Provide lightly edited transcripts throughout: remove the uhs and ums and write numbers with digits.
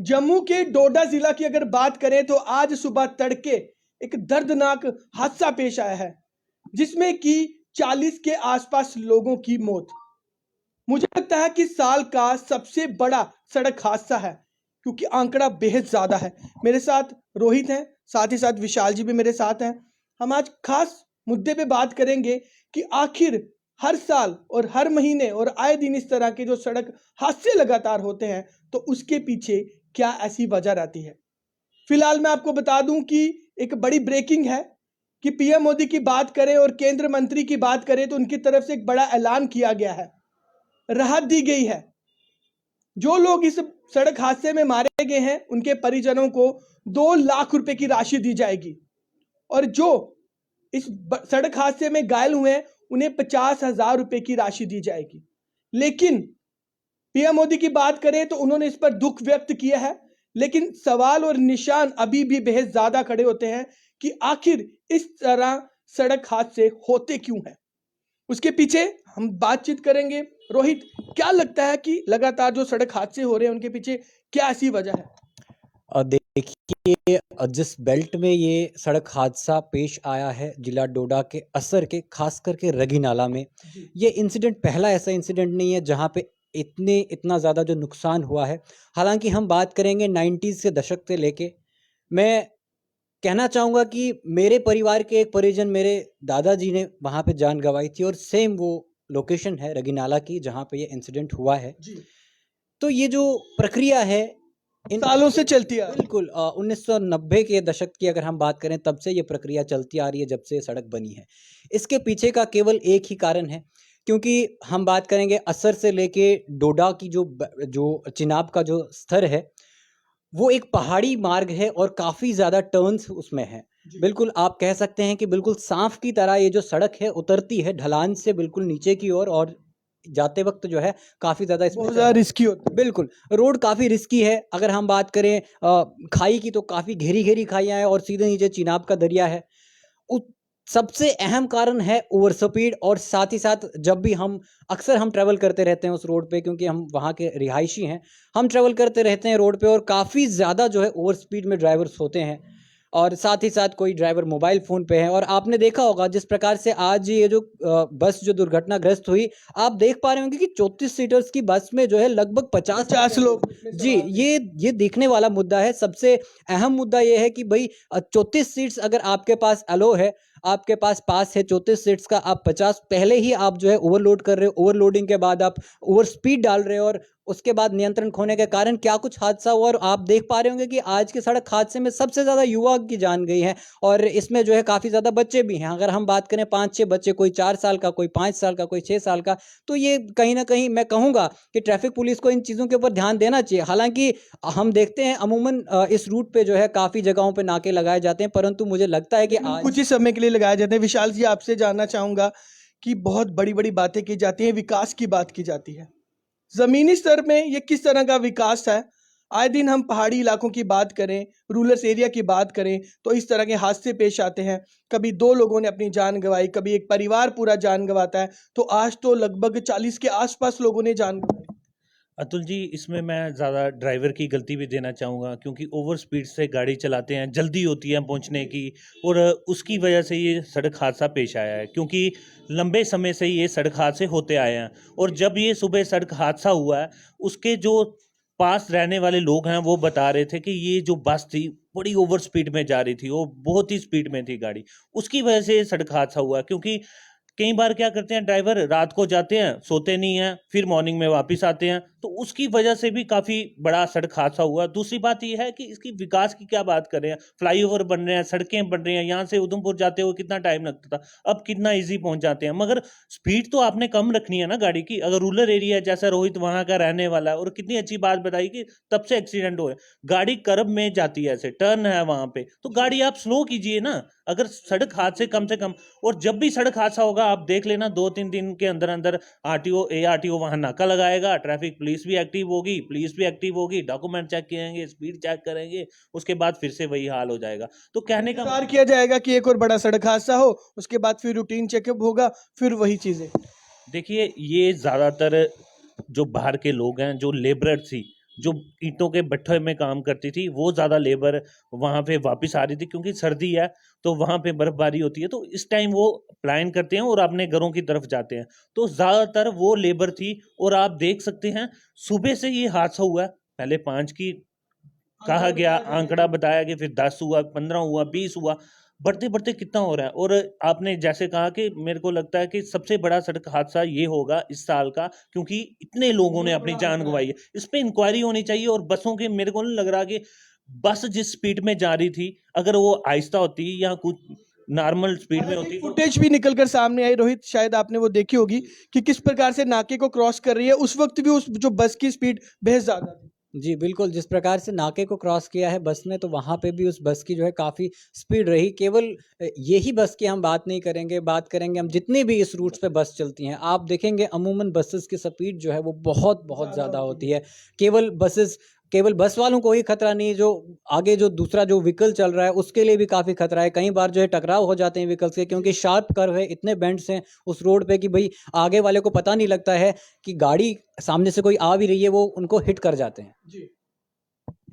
जम्मू के डोडा जिला की अगर बात करें तो आज सुबह तड़के एक दर्दनाक हादसा पेश आया है जिसमें कि 40 के आसपास लोगों की मौत। मुझे लगता है कि साल का सबसे बड़ा सड़क हादसा है क्योंकि आंकड़ा बेहद ज्यादा है। मेरे साथ रोहित हैं, साथ ही साथ विशाल जी भी मेरे साथ हैं। हम आज खास मुद्दे पे बात करेंगे कि आखिर हर साल और हर महीने और आए दिन इस तरह के जो सड़क हादसे लगातार होते हैं तो उसके पीछे क्या ऐसी वजह रहती है। फिलहाल मैं आपको बता दूं कि एक बड़ी ब्रेकिंग है कि पीएम मोदी की बात करें और केंद्र मंत्री की बात करें तो उनकी तरफ से एक बड़ा ऐलान किया गया है, राहत दी गई है। जो लोग इस सड़क हादसे में मारे गए हैं उनके परिजनों को 2 लाख रुपए की राशि दी जाएगी और जो इस सड़क हादसे में घायल हुए हैं उन्हें 50,000 रुपए की राशि दी जाएगी। लेकिन पीएम मोदी की बात करें तो उन्होंने इस पर दुख व्यक्त किया है, लेकिन सवाल और निशान अभी भी बेहद ज्यादा खड़े होते हैं कि आखिर इस तरह सड़क हादसे होते क्यों हैं। उसके पीछे हम बातचीत करेंगे। रोहित, क्या लगता है कि लगातार जो सड़क हादसे हो रहे हैं उनके पीछे क्या ऐसी वजह है? देखिए, जिस बेल्ट में ये सड़क हादसा पेश आया है जिला डोडा के असर के, खास करके रगी नाला में, ये इंसिडेंट पहला ऐसा इंसिडेंट नहीं है जहां पे इतना ज़्यादा जो नुकसान हुआ है। हालांकि हम बात करेंगे 90s के दशक से लेके, मैं कहना चाहूँगा कि मेरे परिवार के एक परिजन, मेरे दादाजी ने वहाँ पे जान गंवाई थी और सेम वो लोकेशन है रगी नाला की जहाँ पे ये इंसिडेंट हुआ है। तो ये जो प्रक्रिया है इन सालों से चलती आ रही है। बिल्कुल 1990 के दशक की अगर हम बात करें तब से ये प्रक्रिया चलती आ रही है, जब से सड़क बनी है। इसके पीछे का केवल एक ही कारण है, क्योंकि हम बात करेंगे असर से लेके डोडा की जो चिनाब का जो स्तर है वो एक पहाड़ी मार्ग है और काफ़ी ज़्यादा टर्न्स उसमें हैं। बिल्कुल आप कह सकते हैं कि बिल्कुल सांप की तरह ये जो सड़क है उतरती है ढलान से बिल्कुल नीचे की ओर, और जाते वक्त जो है काफ़ी ज़्यादा इसमें बहुत ज्यादा रिस्की होता है। बिल्कुल रोड काफ़ी रिस्की है। अगर हम बात करें खाई की, तो काफ़ी घेरी खाइयाँ हैं और सीधे नीचे चिनाब का दरिया है। सबसे अहम कारण है ओवर स्पीड, और साथ ही साथ जब भी हम अक्सर हम ट्रैवल करते रहते हैं उस रोड पे, क्योंकि हम वहाँ के रिहायशी हैं, हम ट्रैवल करते रहते हैं रोड पे और काफ़ी ज़्यादा जो है ओवर स्पीड में ड्राइवर्स होते हैं, और साथ ही साथ कोई ड्राइवर मोबाइल फ़ोन पे है। और आपने देखा होगा जिस प्रकार से आज ये जो बस जो दुर्घटनाग्रस्त हुई, आप देख पा रहे होंगे कि 34 सीटर्स की बस में जो है लगभग 50 लोग जी, ये देखने वाला मुद्दा है। सबसे अहम मुद्दा ये है कि भाई 34 सीट्स अगर आपके पास अलो है, आपके पास है 34 सीट्स का, आप 50 पहले ही आप जो है ओवरलोड कर रहे हो, ओवरलोडिंग के बाद आप ओवर स्पीड डाल रहे हो और उसके बाद नियंत्रण खोने के कारण क्या कुछ हादसा हुआ। और आप देख पा रहे होंगे कि आज के सड़क हादसे में सबसे ज़्यादा युवा की जान गई है, और इसमें जो है काफ़ी ज़्यादा बच्चे भी हैं। अगर हम बात करें 5-6 बच्चे, कोई 4 साल का, कोई 5 साल का, कोई 6 साल का, तो ये कहीं ना कहीं मैं कहूँगा कि ट्रैफिक पुलिस को इन चीज़ों के ऊपर ध्यान देना चाहिए। हालांकि हम देखते हैं अमूमन इस रूट पे जो है काफ़ी जगहों पे नाके लगाए जाते हैं, परंतु मुझे लगता है कि आज कुछ ही समय के लिए लगाए जाते हैं। विशाल जी, आपसे जानना चाहूंगा कि बहुत बड़ी बड़ी बातें की जाती हैं, विकास की बात की जाती है, जमीनी स्तर में ये किस तरह का विकास है? आए दिन हम पहाड़ी इलाकों की बात करें, रूरल एरिया की बात करें तो इस तरह के हादसे पेश आते हैं। कभी 2 लोगों ने अपनी जान गंवाई, कभी एक परिवार पूरा जान गंवाता है, तो आज तो लगभग 40 के आसपास लोगों ने जान गंवाई। अतुल जी, इसमें मैं ज़्यादा ड्राइवर की गलती भी देना चाहूँगा, क्योंकि ओवर स्पीड से गाड़ी चलाते हैं, जल्दी होती है पहुँचने की, और उसकी वजह से ये सड़क हादसा पेश आया है। क्योंकि लंबे समय से ये सड़क हादसे होते आए हैं, और जब ये सुबह सड़क हादसा हुआ है, उसके जो पास रहने वाले लोग हैं वो बता रहे थे कि ये जो बस थी बड़ी ओवर स्पीड में जा रही थी, वो बहुत ही स्पीड में थी गाड़ी, उसकी वजह से ये सड़क हादसा हुआ। क्योंकि कई बार क्या करते हैं ड्राइवर, रात को जाते हैं, सोते नहीं हैं, फिर मॉर्निंग में वापस आते हैं, तो उसकी वजह से भी काफ़ी बड़ा सड़क हादसा हुआ। दूसरी बात यह है कि इसकी विकास की क्या बात करें, फ्लाईओवर बन रहे हैं, सड़कें बन रही हैं, यहाँ से उधमपुर जाते हुए कितना टाइम लगता था, अब कितना ईजी पहुंच जाते हैं। मगर स्पीड तो आपने कम रखनी है ना गाड़ी की। अगर रूरल एरिया है, जैसा रोहित वहाँ का रहने वाला है, और कितनी अच्छी बात बताई कि तब से एक्सीडेंट हुए, गाड़ी कर्ब में जाती है, ऐसे टर्न है वहाँ पे, तो गाड़ी आप स्लो कीजिए ना। अगर सड़क हादसे कम से कम, और जब भी सड़क हादसा होगा आप देख लेना 2-3 दिन के अंदर अंदर आरटीओ एआरटीओ वहां नाका लगाएगा, ट्रैफिक पुलिस भी एक्टिव होगी, डॉक्यूमेंट चेक करेंगे, स्पीड चेक करेंगे, उसके बाद फिर से वही हाल हो जाएगा। तो कहने का इंतजार किया जाएगा कि एक और बड़ा सड़क हादसा हो, उसके बाद फिर रूटीन चेकअप होगा, फिर वही चीजें। देखिए, ये ज़्यादातर जो बाहर के लोग हैं, जो लेबरर थी, जो ईंटों के भट्ठे में काम करती थी वो ज़्यादा लेबर वहाँ पे वापस आ रही थी, क्योंकि सर्दी है तो वहाँ पे बर्फबारी होती है, तो इस टाइम वो प्लान करते हैं और अपने घरों की तरफ जाते हैं। तो ज़्यादातर वो लेबर थी, और आप देख सकते हैं सुबह से ये हादसा हुआ है। पहले 5 की कहा गया, आंकड़ा बताया कि फिर 10 हुआ, 15 हुआ, 20 हुआ, बढ़ते बढ़ते कितना हो रहा है। और आपने जैसे कहा कि मेरे को लगता है कि सबसे बड़ा सड़क हादसा ये होगा इस साल का, क्योंकि इतने लोगों ने अपनी जान गंवाई है। इस पे इंक्वायरी होनी चाहिए। और बसों के, मेरे को नहीं लग रहा कि बस जिस स्पीड में जा रही थी, अगर वो आहिस्ता होती या कुछ नॉर्मल स्पीड में होती तो फुटेज भी निकल कर सामने आई रोहित, शायद आपने वो देखी होगी कि किस प्रकार से नाके को क्रॉस कर रही है। उस वक्त भी उस जो बस की स्पीड बेहद ज्यादा थी। जी बिल्कुल, जिस प्रकार से नाके को क्रॉस किया है बस ने, तो वहाँ पे भी उस बस की जो है काफ़ी स्पीड रही। केवल यही बस की हम बात नहीं करेंगे, बात करेंगे हम जितनी भी इस रूट्स पे बस चलती हैं। आप देखेंगे अमूमन बसेस की स्पीड जो है वो बहुत बहुत ज़्यादा होती है। केवल बस वालों को ही खतरा नहीं, जो आगे जो दूसरा जो व्हीकल चल रहा है उसके लिए भी काफ़ी खतरा है। कई बार जो है टकराव हो जाते हैं व्हीकल्स के, क्योंकि शार्प कर्व है, इतने बेंड्स हैं उस रोड पे कि भाई आगे वाले को पता नहीं लगता है कि गाड़ी सामने से कोई आ भी रही है, वो उनको हिट कर जाते हैं। जी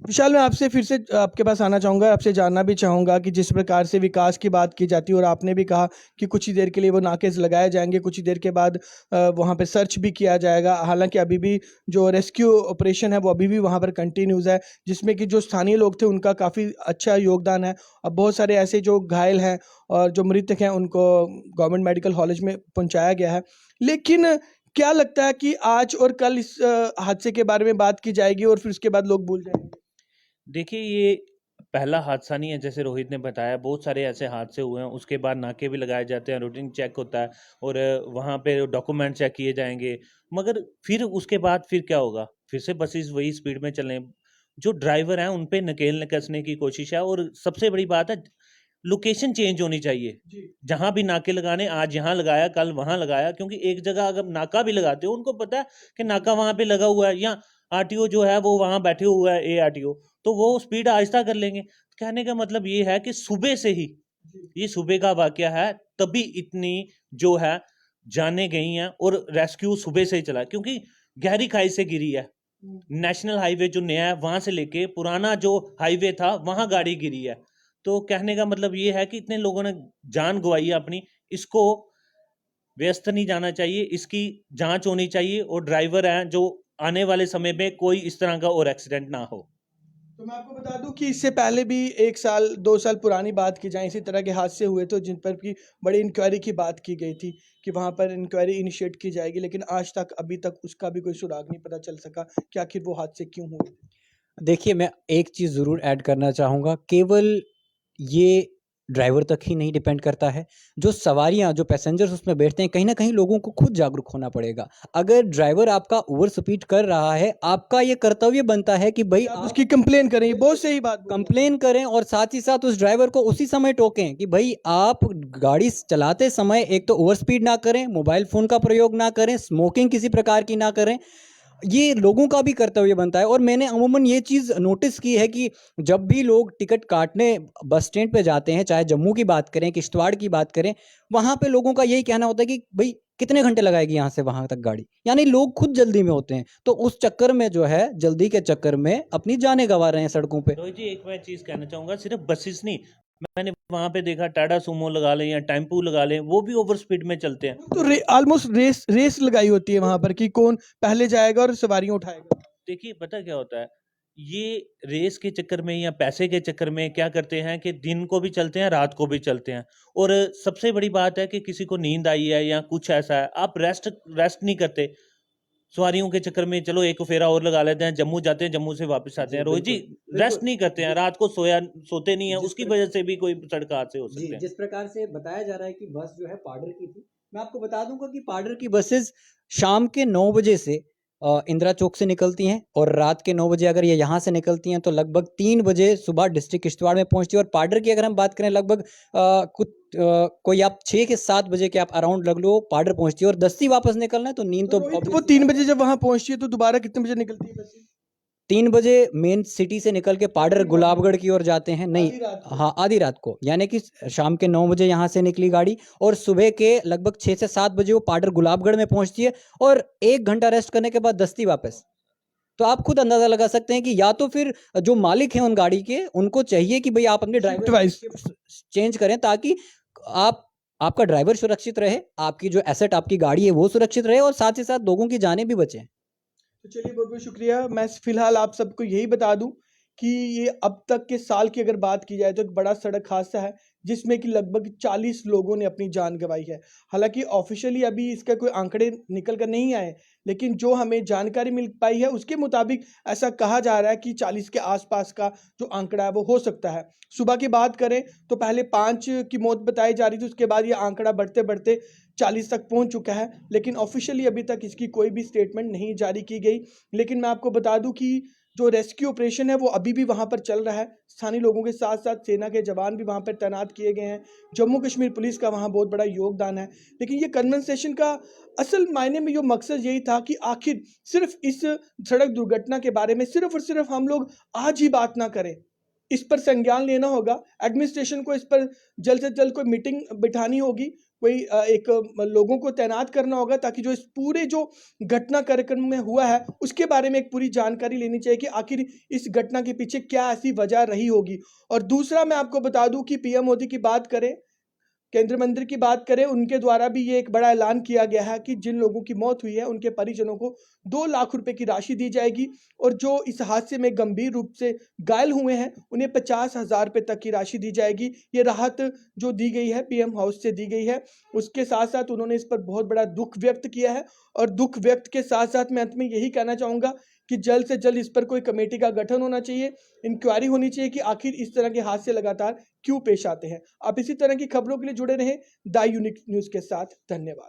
विशाल, मैं आपसे फिर से आपके पास आना चाहूँगा, आपसे जानना भी चाहूँगा कि जिस प्रकार से विकास की बात की जाती है और आपने भी कहा कि कुछ ही देर के लिए वो नाके लगाए जाएंगे, कुछ ही देर के बाद वहाँ पे सर्च भी किया जाएगा। हालांकि अभी भी जो रेस्क्यू ऑपरेशन है वो अभी भी वहाँ पर कंटिन्यूज़ है, जिसमें कि जो स्थानीय लोग थे उनका काफ़ी अच्छा योगदान है। अब बहुत सारे ऐसे जो घायल हैं और जो मृतक हैं उनको गवर्नमेंट मेडिकल कॉलेज में पहुँचाया गया है। लेकिन क्या लगता है कि आज और कल इस हादसे के बारे में बात की जाएगी और फिर उसके बाद लोग भूल जाएंगे? देखिए, ये पहला हादसा नहीं है, जैसे रोहित ने बताया बहुत सारे ऐसे हादसे हुए हैं। उसके बाद नाके भी लगाए जाते हैं, रूटीन चेक होता है, और वहाँ पे डॉक्यूमेंट चेक किए जाएंगे। मगर फिर उसके बाद फिर क्या होगा? फिर से बसेस वही स्पीड में चलें। जो ड्राइवर हैं उन पे नकेल कसने की कोशिश है। और सबसे बड़ी बात है, लोकेशन चेंज होनी चाहिए। जहाँ भी नाके लगाने, आज यहाँ लगाया कल वहाँ लगाया, क्योंकि एक जगह अगर नाका भी लगाते हो उनको पता है कि नाका वहाँ पे लगा हुआ है, या आरटीओ जो है वो वहाँ बैठे हुआ है, ARTO, तो वो स्पीड आहिस्ता कर लेंगे। कहने का मतलब ये है कि सुबह से ही, ये सुबह का वाकया है, तभी इतनी जो है जाने गई हैं। और रेस्क्यू सुबह से ही चला, क्योंकि गहरी खाई से गिरी है। नेशनल हाईवे जो नया है वहां से लेके पुराना जो हाईवे था वहां गाड़ी गिरी है। तो कहने का मतलब ये है कि इतने लोगों ने जान गंवाई है अपनी। इसको व्यस्त नहीं जाना चाहिए, इसकी जांच होनी चाहिए, और ड्राइवर हैं जो आने वाले समय में कोई इस तरह का और एक्सीडेंट ना हो। तो मैं आपको बता दूं कि इससे पहले भी 1 साल 2 साल पुरानी बात की जाए, इसी तरह के हादसे हुए थे जिन पर की बड़ी इंक्वायरी की बात की गई थी कि वहां पर इंक्वायरी इनिशिएट की जाएगी, लेकिन आज तक अभी तक उसका भी कोई सुराग नहीं पता चल सका कि आखिर वो हादसे क्यों हुए। देखिए, मैं एक चीज़ ज़रूर ऐड करना चाहूँगा, केवल ये ड्राइवर तक ही नहीं डिपेंड करता है। जो सवारियाँ, जो पैसेंजर्स उसमें बैठते हैं, कहीं न कहीं लोगों को खुद जागरूक होना पड़ेगा। अगर ड्राइवर आपका ओवर स्पीड कर रहा है, आपका ये कर्तव्य बनता है कि भई आप आप उसकी कंप्लेन करें, ये बहुत सही बात बोली। कंप्लेन करें, और साथ ही साथ उस ड्राइवर को उसी समय टोकें कि भई आप गाड़ी चलाते समय एक तो ओवर स्पीड ना करें, मोबाइल फ़ोन का प्रयोग ना करें, स्मोकिंग किसी प्रकार की ना करें। ये लोगों का भी कर्तव्य बनता है। और मैंने अमूमन ये चीज़ नोटिस की है कि जब भी लोग टिकट काटने बस स्टैंड पे जाते हैं, चाहे जम्मू की बात करें, किश्तवाड़ की बात करें, वहाँ पे लोगों का यही कहना होता है कि भई कितने घंटे लगाएगी यहाँ से वहाँ तक गाड़ी? यानी लोग खुद जल्दी में होते हैं, तो उस चक्कर में जो है, जल्दी के चक्कर में अपनी जानें गँवा रहे हैं सड़कों पे। रोहित जी, एक मैं चीज़ कहना चाहूँगा, सिर्फ बसेस नहीं, मैंने वहाँ पे देखा टाटा सूमो लगा लें या टेम्पू लगा लें, वो भी ओवर स्पीड में चलते हैं। तो ऑलमोस्ट रेस रेस लगाई होती है वहां पर कि कौन पहले जाएगा और सवारियां उठाएगा। देखिए, पता क्या होता है, ये रेस के चक्कर में या पैसे के चक्कर में क्या करते हैं कि दिन को भी चलते हैं, रात को भी चलते हैं। और सबसे बड़ी बात है कि किसी को नींद आई है या कुछ ऐसा है, आप रेस्ट नहीं करते। सवारियों के चक्कर में चलो एक फेरा और लगा लेते हैं, जम्मू जाते हैं, जम्मू से वापस आते जी, हैं। रोहित जी, बिल्कुल, रेस्ट नहीं करते हैं, रात को सोते नहीं है, जिस उसकी प्र वजह से भी कोई सड़क हादसे हो जी, सकते हैं। जिस प्रकार से बताया जा रहा है कि बस जो है पाडर की थी, मैं आपको बता दूँगा कि पाडर की बसेज़ शाम के 9 बजे से इंदिरा चौक से निकलती हैं, और रात के 9 बजे अगर ये यहाँ से निकलती हैं तो लगभग 3 बजे सुबह डिस्ट्रिक्ट किश्तवाड़ में पहुँचती है। और पाडर की अगर हम बात करें, लगभग कोई आप 6 के 7 बजे के आप अराउंड लग लो पाडर पहुँचती है। और दस्ती वापस निकलना है तो नींद तो तो रोहित, वो ऑब्वियस सी 3 बात बजे है। जब वहां पहुंचती है तो दोबारा कितने बजे निकलती है बस? 3 बजे मेन सिटी से निकल के पाडर गुलाबगढ़ की ओर जाते हैं। नहीं, आधी रात को। हाँ, आधी रात को, यानी कि शाम के 9 बजे यहाँ से निकली गाड़ी, और सुबह के लगभग 6 से 7 बजे वो पाडर गुलाबगढ़ में पहुँचती है, और 1 घंटा रेस्ट करने के बाद दस्ती वापस। तो आप खुद अंदाजा लगा सकते हैं कि या तो फिर जो मालिक हैं उन गाड़ी के, उनको चाहिए कि भाई आप अपने ड्राइवर वाइज चेंज करें, ताकि आप आपका ड्राइवर सुरक्षित रहे, आपकी जो एसेट आपकी गाड़ी है वो सुरक्षित रहे, और साथ ही साथ लोगों की जानें भी बचें। तो चलिए बहुत बहुत शुक्रिया। मैं फिलहाल आप सबको यही बता दूं कि ये अब तक के साल की अगर बात की जाए तो एक बड़ा सड़क हादसा है जिसमें कि लगभग 40 लोगों ने अपनी जान गंवाई है। हालांकि ऑफिशियली अभी इसका कोई आंकड़े निकल कर नहीं आए, लेकिन जो हमें जानकारी मिल पाई है उसके मुताबिक ऐसा कहा जा रहा है कि 40 के आसपास का जो आंकड़ा है वो हो सकता है। सुबह की बात करें तो पहले 5 की मौत बताई जा रही थी, उसके बाद ये आंकड़ा बढ़ते बढ़ते 40 तक पहुंच चुका है, लेकिन ऑफिशियली अभी तक इसकी कोई भी स्टेटमेंट नहीं जारी की गई। लेकिन मैं आपको बता दूं कि जो रेस्क्यू ऑपरेशन है वो अभी भी वहां पर चल रहा है। स्थानीय लोगों के साथ साथ सेना के जवान भी वहां पर तैनात किए गए हैं। जम्मू कश्मीर पुलिस का वहां बहुत बड़ा योगदान है। लेकिन ये कन्वर्सेशन का असल मायने में जो मकसद यही था कि आखिर सिर्फ इस सड़क दुर्घटना के बारे में सिर्फ और सिर्फ हम लोग आज ही बात ना करें, इस पर संज्ञान लेना होगा। एडमिनिस्ट्रेशन को इस पर जल्द से जल्द कोई मीटिंग बिठानी होगी, कोई लोगों को तैनात करना होगा, ताकि जो इस पूरे जो घटना कार्यक्रम में हुआ है उसके बारे में एक पूरी जानकारी लेनी चाहिए कि आखिर इस घटना के पीछे क्या ऐसी वजह रही होगी। और दूसरा मैं आपको बता दूं कि पीएम मोदी की बात करें, केंद्रीय मंत्री की बात करें, उनके द्वारा भी ये एक बड़ा ऐलान किया गया है कि जिन लोगों की मौत हुई है उनके परिजनों को 2 लाख रुपए की राशि दी जाएगी, और जो इस हादसे में गंभीर रूप से घायल हुए हैं उन्हें 50,000 रुपए तक की राशि दी जाएगी। ये राहत जो दी गई है पीएम हाउस से दी गई है। उसके साथ साथ उन्होंने इस पर बहुत बड़ा दुख व्यक्त किया है, और दुख व्यक्त के साथ साथ मैं अंत में यही कहना चाहूँगा कि जल्द से जल्द इस पर कोई कमेटी का गठन होना चाहिए, इंक्वायरी होनी चाहिए कि आखिर इस तरह के हादसे लगातार क्यों पेश आते हैं। आप इसी तरह की खबरों के लिए जुड़े रहें द यूनिक न्यूज़ के साथ। धन्यवाद।